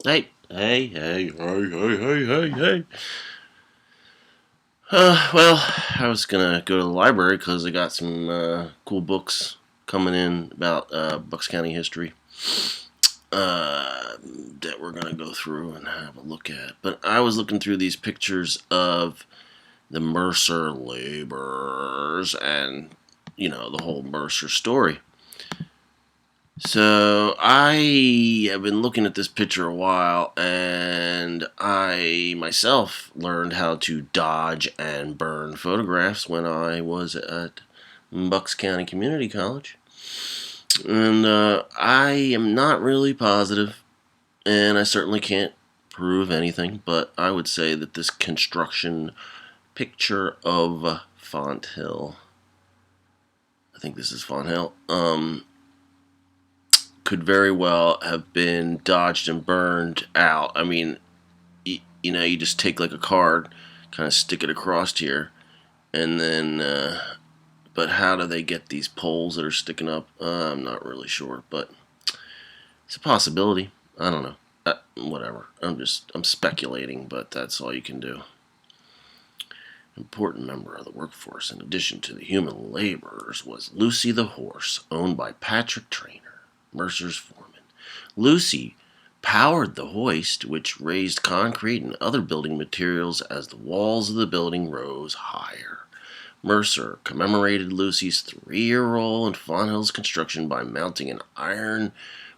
Hey. Well, I was gonna go to the library because I got some cool books coming in about Bucks County history that we're gonna go through and have a look at. But I was looking through these pictures of the Mercer laborers and, the whole Mercer story. So I have been looking at this picture a while, and I myself learned how to dodge and burn photographs when I was at Bucks County Community College. And I am not really positive, and I certainly can't prove anything, but I would say that this construction picture of Font Hill, I think this is Font Hill, could very well have been dodged and burned out. I mean, you just take like a card, kind of stick it across here, and then, but how do they get these poles that are sticking up? I'm not really sure, but it's a possibility. I don't know. Whatever. I'm speculating, but that's all you can do. Important member of the workforce, in addition to the human laborers, was Lucy the horse, owned by Patrick Trainer, Mercer's foreman. Lucy powered the hoist, which raised concrete and other building materials as the walls of the building rose higher. Mercer commemorated Lucy's 3-year role in Font Hill's construction by mounting an iron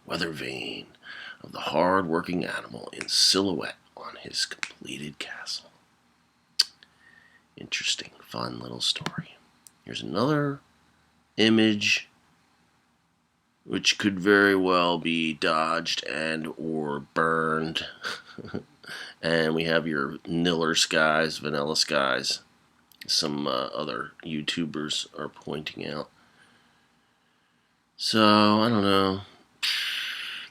weather vane of the hard-working animal in silhouette on his completed castle. Interesting, fun little story. Here's another image which could very well be dodged and or burned. And we have your Niller skies, vanilla skies. Some other YouTubers are pointing out. So, I don't know.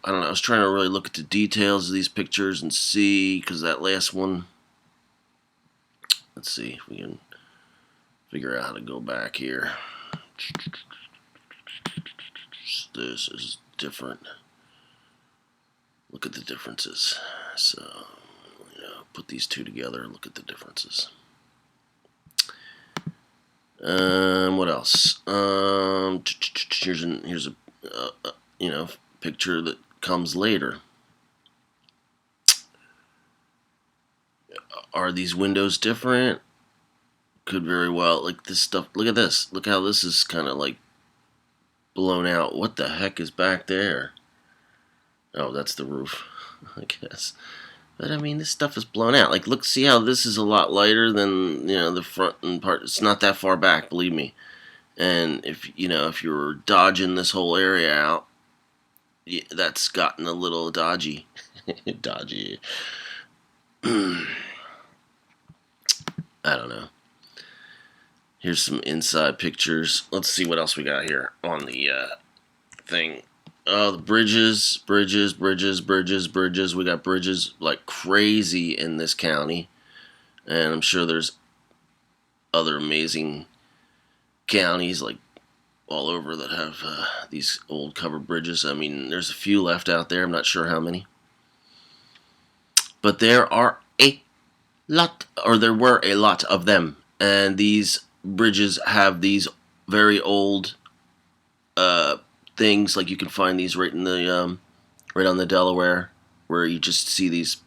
I was trying to really look at the details of these pictures and see, because that last one, let's see if we can figure out how to go back here. This is different. Look at the differences. So, put these two together, look at the differences. What else? Here's a picture that comes later. Are these windows different? Could very well. Like this stuff. Look at this. Look how this is kind of like blown out. What the heck is back there? Oh, that's the roof, I guess. But I mean, this stuff is blown out. Like, look, see how this is a lot lighter than the front and part. It's not that far back, believe me. And if you're dodging this whole area out, that's gotten a little dodgy. Dodgy. I don't know. Here's some inside pictures. Let's see what else we got here on the thing. Oh, the bridges. We got bridges like crazy in this county. And I'm sure there's other amazing counties like all over that have these old covered bridges. I mean, there's a few left out there. I'm not sure how many. But there were a lot of them. And these bridges have these very old things, like you can find these right in the right on the Delaware, where you just see these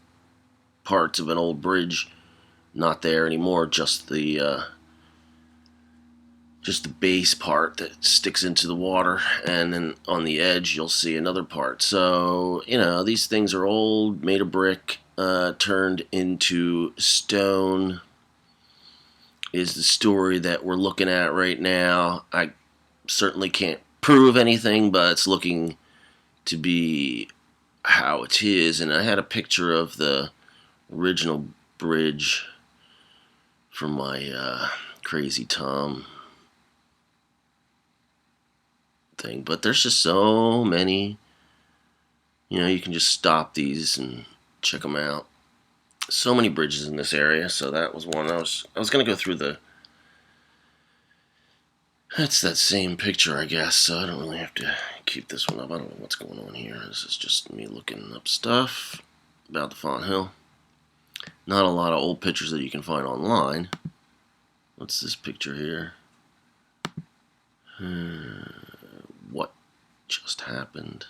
parts of an old bridge not there anymore, just the base part that sticks into the water, and then on the edge you'll see another part. So these things are old, made of brick, turned into stone, is the story that we're looking at right now. I certainly can't prove anything, but it's looking to be how it is. And I had a picture of the original bridge from my Crazy Tom thing. But there's just so many. You can just stop these and check them out. So many bridges in this area, so that was one. I was going to go through that's that same picture, I guess, so I don't really have to keep this one up. I don't know what's going on here. This is just me looking up stuff. about the Fonthill. Not a lot of old pictures that you can find online. What's this picture here? What just happened?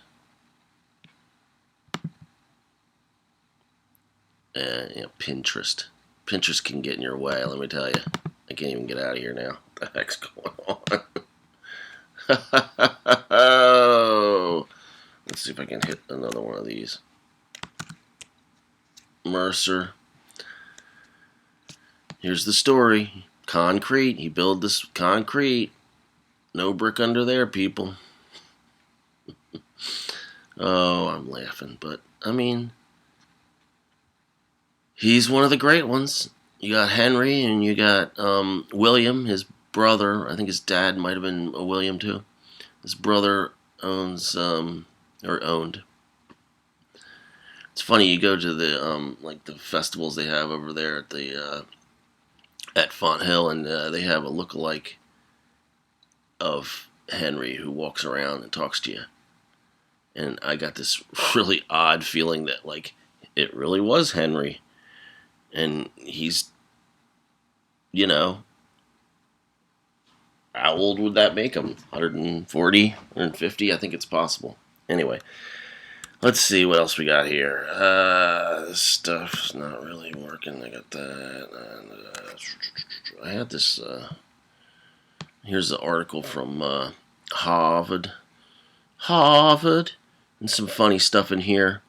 Pinterest. Pinterest can get in your way, let me tell you. I can't even get out of here now. What the heck's going on? Oh, let's see if I can hit another one of these. Mercer. Here's the story. Concrete. He built this concrete. No brick under there, people. Oh, I'm laughing, but I mean, he's one of the great ones. You got Henry and you got William, his brother. I think his dad might have been a William too. His brother owns or owned. It's funny, you go to the like the festivals they have over there at the at Fonthill, and they have a lookalike of Henry who walks around and talks to you. And I got this really odd feeling that like it really was Henry, and he's, you know, how old would that make him? 140, 150? I think it's possible. Anyway, let's see what else we got here. This stuff's not really working. I got that. And, I had this. Here's the article from Harvard. Harvard. And some funny stuff in here.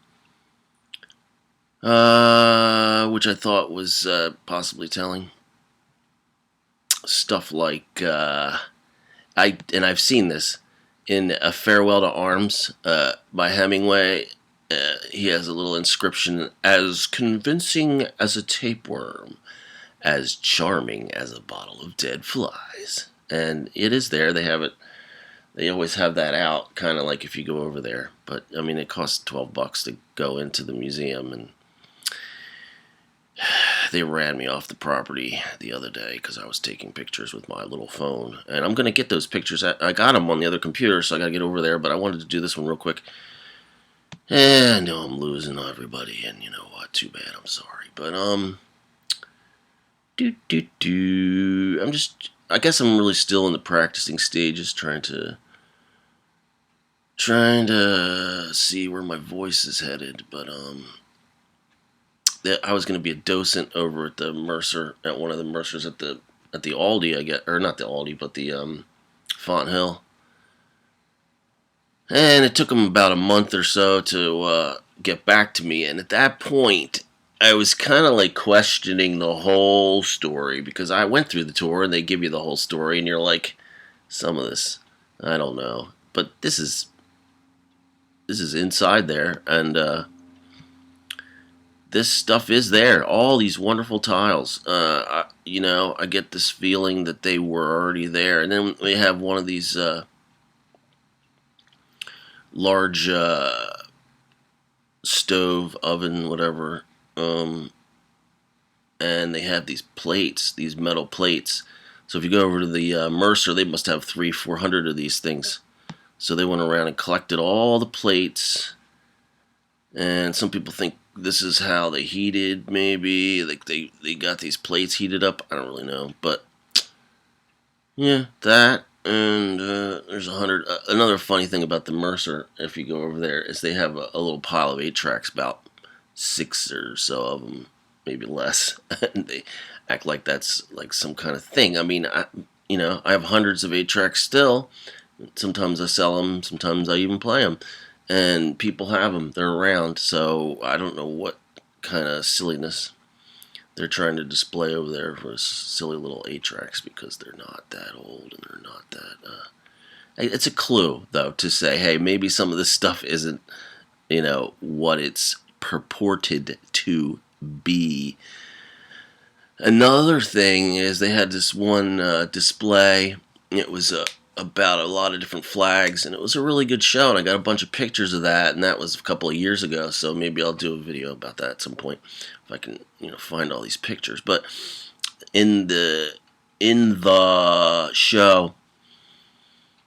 Which I thought was possibly telling. Stuff like I've seen this in A Farewell to Arms by Hemingway. He has a little inscription: as convincing as a tapeworm, as charming as a bottle of dead flies. And it is there. They have it. They always have that out, kind of like if you go over there. But I mean, it costs $12 to go into the museum, and they ran me off the property the other day because I was taking pictures with my little phone. And I'm going to get those pictures. I got them on the other computer, so I got to get over there. But I wanted to do this one real quick. And I know I'm losing everybody, and you know what? Too bad. I'm sorry. But, I guess I'm really still in the practicing stages, trying to see where my voice is headed. But, I was going to be a docent over at the Mercer, at one of the Mercers at the Aldi, I guess, or not the Aldi, but the Fonthill. And it took them about a month or so to get back to me. And at that point, I was kind of like questioning the whole story, because I went through the tour and they give you the whole story, and you're like, some of this, I don't know, but this is inside there, and this stuff is there. All these wonderful tiles. I get this feeling that they were already there. And then we have one of these large stove, oven, whatever. And they have these plates, these metal plates. So if you go over to the Mercer, they must have 300-400 of these things. So they went around and collected all the plates. And some people think this is how they heated, maybe. Like they got these plates heated up. I don't really know. But, yeah, that. And there's 100. Another funny thing about the Mercer, if you go over there, is they have a little pile of 8-tracks, about 6 or so of them, maybe less. And they act like that's like some kind of thing. I mean, I have hundreds of 8-tracks still. Sometimes I sell them. Sometimes I even play them. And people have them. They're around. So I don't know what kind of silliness they're trying to display over there for silly little 8-tracks, because they're not that old and they're not that... It's a clue, though, to say, hey, maybe some of this stuff isn't, what it's purported to be. Another thing is they had this one display. It was about a lot of different flags, and it was a really good show, and I got a bunch of pictures of that, and that was a couple of years ago, so maybe I'll do a video about that at some point if I can find all these pictures. But in the show,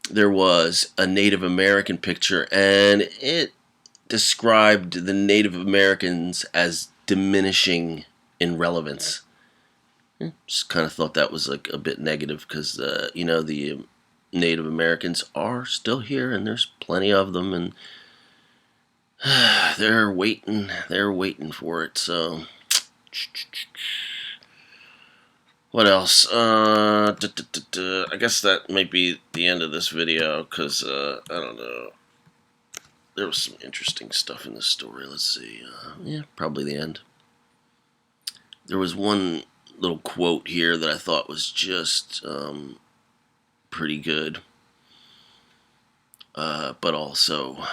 there was a Native American picture, and it described the Native Americans as diminishing in relevance. Just kind of thought that was like a bit negative because the Native Americans are still here and there's plenty of them, and they're waiting for it. So what else? I guess that might be the end of this video because I don't know. There was some interesting stuff in this story. Let's see. Yeah, probably the end. There was one little quote here that I thought was just pretty good, but also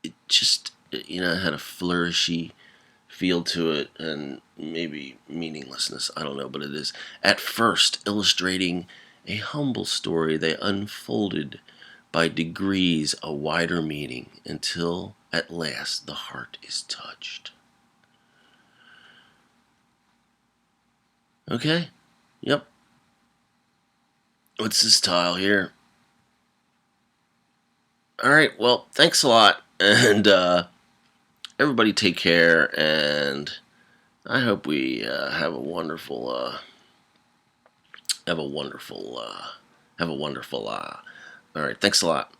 it just it had a flourishy feel to it and maybe meaninglessness. I don't know, but it is at first illustrating a humble story. They unfolded by degrees a wider meaning until at last the heart is touched. Okay. Yep. What's this tile here? Alright, well, thanks a lot. And everybody take care, and I hope we have a wonderful have a wonderful all right, thanks a lot.